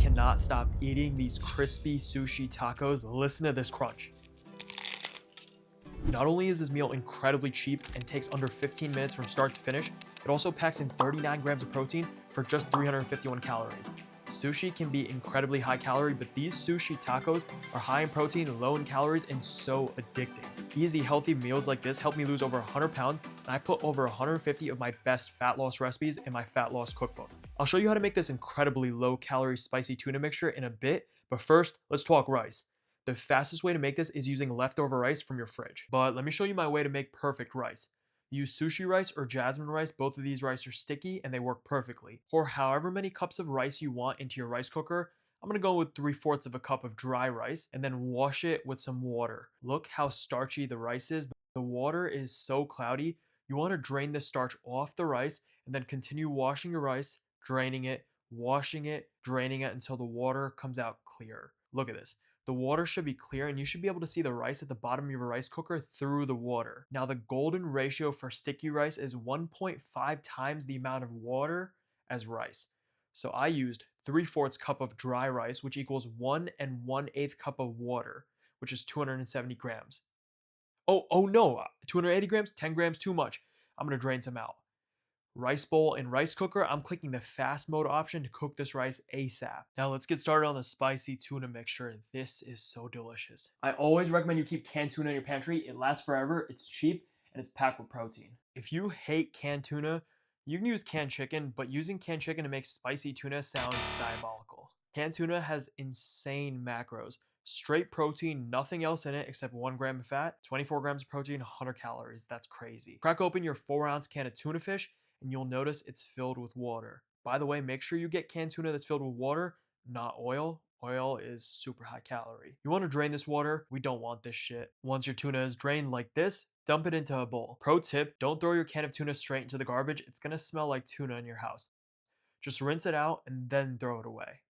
cannot stop eating these crispy sushi tacos. Listen to this crunch. Not only is this meal incredibly cheap and takes under 15 minutes from start to finish, it also packs in 39 grams of protein for just 351 calories. Sushi can be incredibly high calorie, but these sushi tacos are high in protein, low in calories, and so addicting. Easy, healthy meals like this help me lose over 100 pounds, and I put over 150 of my best fat loss recipes in my fat loss cookbook. I'll show you how to make this incredibly low calorie spicy tuna mixture in a bit, but first, let's talk rice. The fastest way to make this is using leftover rice from your fridge. But let me show you my way to make perfect rice. Use sushi rice or jasmine rice. Both of these rice are sticky and they work perfectly. Pour however many cups of rice you want into your rice cooker. I'm gonna go with 3/4 of a cup of dry rice and then wash it with some water. Look how starchy the rice is. The water is so cloudy. You wanna drain the starch off the rice and then continue washing your rice, draining it, washing it, draining it until the water comes out clear. Look at this. The water should be clear and you should be able to see the rice at the bottom of your rice cooker through the water. Now the golden ratio for sticky rice is 1.5 times the amount of water as rice. So I used 3/4 cup of dry rice, which equals 1 1/8 cup of water, which is 270 grams. Oh no, 280 grams, 10 grams too much. I'm gonna drain some out. Rice bowl and rice cooker, I'm clicking the fast mode option to cook this rice ASAP. Now let's get started on the spicy tuna mixture. This is so delicious. I always recommend you keep canned tuna in your pantry. It lasts forever, it's cheap, and it's packed with protein. If you hate canned tuna, you can use canned chicken, but using canned chicken to make spicy tuna sounds diabolical. Canned tuna has insane macros. Straight protein, nothing else in it except 1 gram of fat, 24 grams of protein, 100 calories. That's crazy. Crack open your 4-ounce can of tuna fish and you'll notice it's filled with water. By the way, make sure you get canned tuna that's filled with water, not oil. Oil is super high calorie. You want to drain this water. We don't want this shit. Once your tuna is drained like this, dump it into a bowl. Pro tip, don't throw your can of tuna straight into the garbage. It's gonna smell like tuna in your house. Just rinse it out and then throw it away.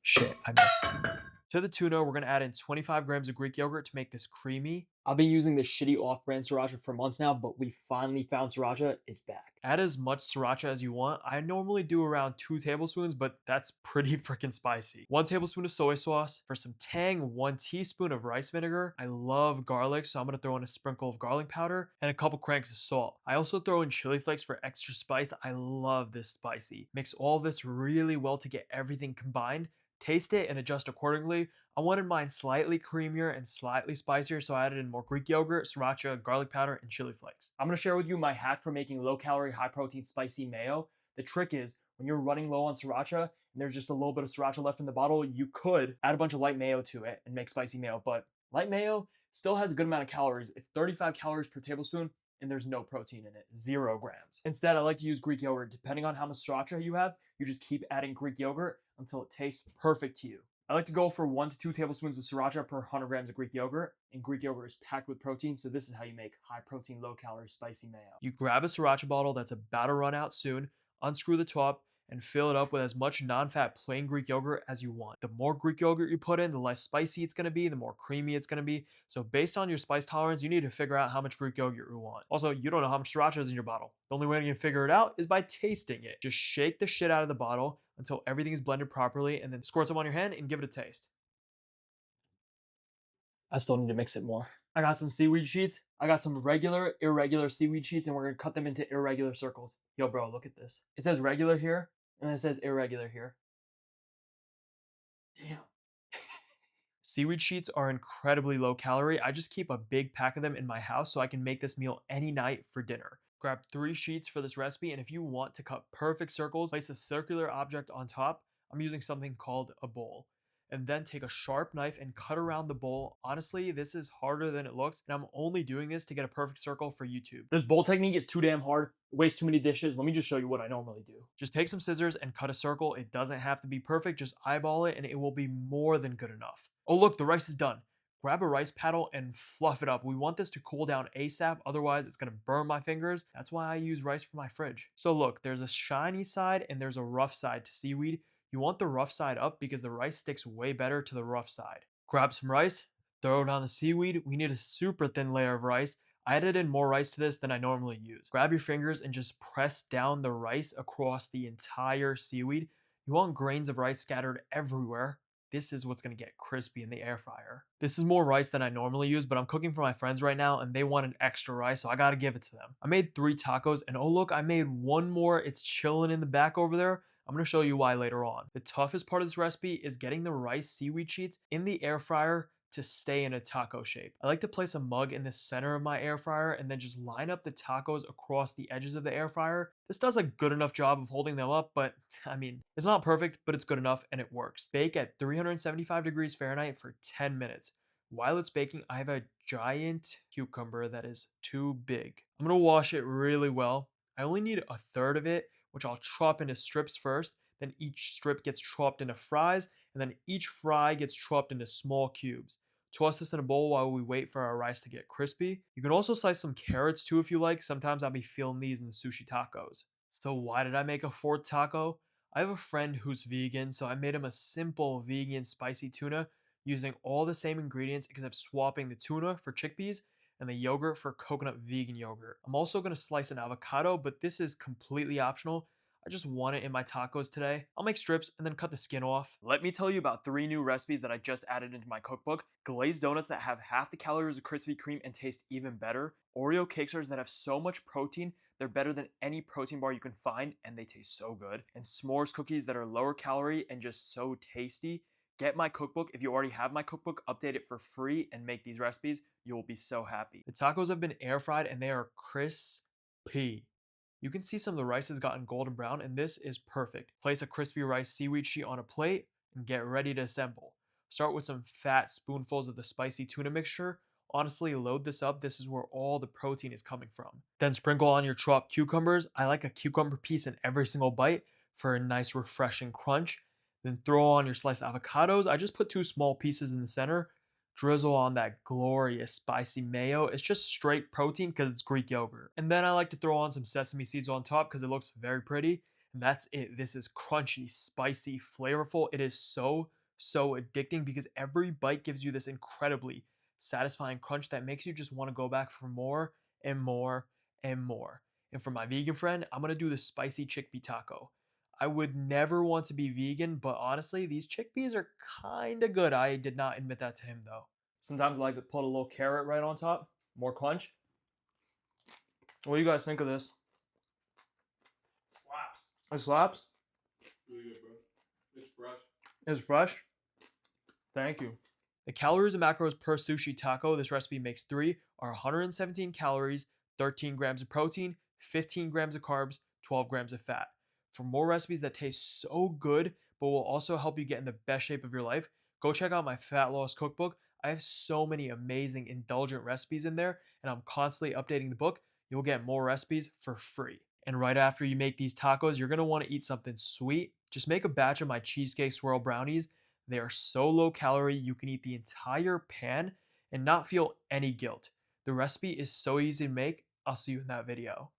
Shit, I missed it. To the tuna, we're gonna add in 25 grams of Greek yogurt to make this creamy. I've been using this shitty off-brand Sriracha for months now, but we finally found Sriracha. It's back. Add as much Sriracha as you want. I normally do around 2 tablespoons, but that's pretty freaking spicy. 1 tablespoon of soy sauce. For some tang, 1 teaspoon of rice vinegar. I love garlic, so I'm gonna throw in a sprinkle of garlic powder and a couple cranks of salt. I also throw in chili flakes for extra spice. I love this spicy. Mix all of this really well to get everything combined. Taste it and adjust accordingly. I wanted mine slightly creamier and slightly spicier, so I added in more Greek yogurt, sriracha, garlic powder, and chili flakes. I'm gonna share with you my hack for making low-calorie, high-protein, spicy mayo. The trick is, when you're running low on sriracha and there's just a little bit of sriracha left in the bottle, you could add a bunch of light mayo to it and make spicy mayo, but light mayo still has a good amount of calories. It's 35 calories per tablespoon, and there's no protein in it, 0 grams. Instead, I like to use Greek yogurt. Depending on how much sriracha you have, you just keep adding Greek yogurt until it tastes perfect to you. I like to go for 1 to 2 tablespoons of sriracha per 100 grams of Greek yogurt, and Greek yogurt is packed with protein, so this is how you make high protein, low calorie, spicy mayo. You grab a sriracha bottle that's about to run out soon, unscrew the top, and fill it up with as much non-fat plain Greek yogurt as you want. The more Greek yogurt you put in, the less spicy it's gonna be, the more creamy it's gonna be. So based on your spice tolerance, you need to figure out how much Greek yogurt you want. Also, you don't know how much sriracha is in your bottle. The only way you can figure it out is by tasting it. Just shake the shit out of the bottle until everything is blended properly and then squirt some on your hand and give it a taste. I still need to mix it more. I got some seaweed sheets. I got some regular, irregular seaweed sheets, and we're gonna cut them into irregular circles. Yo, bro, look at this. It says regular here, and then it says irregular here. Damn. Seaweed sheets are incredibly low calorie. I just keep a big pack of them in my house so I can make this meal any night for dinner. Grab 3 sheets for this recipe, and if you want to cut perfect circles, place a circular object on top. I'm using something called a bowl. And then take a sharp knife and cut around the bowl. Honestly, this is harder than it looks, and I'm only doing this to get a perfect circle for YouTube. This bowl technique is too damn hard. It wastes too many dishes. Let me just show you what I normally do. Just take some scissors and cut a circle. It doesn't have to be perfect. Just eyeball it, and it will be more than good enough. Oh, look, the rice is done. Grab a rice paddle and fluff it up. We want this to cool down ASAP, otherwise it's gonna burn my fingers. That's why I use rice for my fridge. So look, there's a shiny side and there's a rough side to seaweed. You want the rough side up because the rice sticks way better to the rough side. Grab some rice, throw it on the seaweed. We need a super thin layer of rice. I added in more rice to this than I normally use. Grab your fingers and just press down the rice across the entire seaweed. You want grains of rice scattered everywhere. This is what's going to get crispy in the air fryer. This is more rice than I normally use, but I'm cooking for my friends right now and they wanted extra rice, so I got to give it to them. I made 3 tacos and oh look, I made one more. It's chilling in the back over there. I'm going to show you why later on. The toughest part of this recipe is getting the rice seaweed sheets in the air fryer to stay in a taco shape. I like to place a mug in the center of my air fryer and then just line up the tacos across the edges of the air fryer. This does a good enough job of holding them up, but I mean, it's not perfect, but it's good enough and it works. Bake at 375 degrees Fahrenheit for 10 minutes. While it's baking, I have a giant cucumber that is too big. I'm gonna wash it really well. I only need a third of it, which I'll chop into strips first. Then each strip gets chopped into fries, and then each fry gets chopped into small cubes. Toss this in a bowl while we wait for our rice to get crispy. You can also slice some carrots too if you like. Sometimes I'll be feeling these in the sushi tacos. So why did I make a 4th taco? I have a friend who's vegan, so I made him a simple vegan spicy tuna using all the same ingredients except swapping the tuna for chickpeas and the yogurt for coconut vegan yogurt. I'm also going to slice an avocado, but this is completely optional. I just want it in my tacos today. I'll make strips and then cut the skin off. Let me tell you about 3 new recipes that I just added into my cookbook. Glazed donuts that have half the calories of Krispy Kreme and taste even better. Oreo cakes that have so much protein, they're better than any protein bar you can find and they taste so good. And s'mores cookies that are lower calorie and just so tasty. Get my cookbook. If you already have my cookbook, update it for free and make these recipes. You will be so happy. The tacos have been air fried and they are crispy. You can see some of the rice has gotten golden brown and this is perfect. Place a crispy rice seaweed sheet on a plate and get ready to assemble. Start with some fat spoonfuls of the spicy tuna mixture. Honestly, load this up. This is where all the protein is coming from. Then sprinkle on your chopped cucumbers. I like a cucumber piece in every single bite for a nice refreshing crunch. Then throw on your sliced avocados. I just put 2 small pieces in the center. Drizzle on that glorious spicy mayo. It's just straight protein because it's Greek yogurt. And then I like to throw on some sesame seeds on top because it looks very pretty. And that's it. This is crunchy, spicy, flavorful. It is so addicting because every bite gives you this incredibly satisfying crunch that makes you just want to go back for more and more and more. And for my vegan friend, I'm going to do the spicy chickpea taco. I would never want to be vegan, but honestly, these chickpeas are kind of good. I did not admit that to him though. Sometimes I like to put a little carrot right on top, more crunch. What do you guys think of this? Slaps. It slaps? Really good, bro. It's fresh. It's fresh? Thank you. The calories and macros per sushi taco, this recipe makes 3, are 117 calories, 13 grams of protein, 15 grams of carbs, 12 grams of fat. For more recipes that taste so good, but will also help you get in the best shape of your life, go check out my fat loss cookbook. I have so many amazing indulgent recipes in there, and I'm constantly updating the book. You'll get more recipes for free. And right after you make these tacos, you're gonna wanna eat something sweet. Just make a batch of my cheesecake swirl brownies. They are so low calorie, you can eat the entire pan and not feel any guilt. The recipe is so easy to make. I'll see you in that video.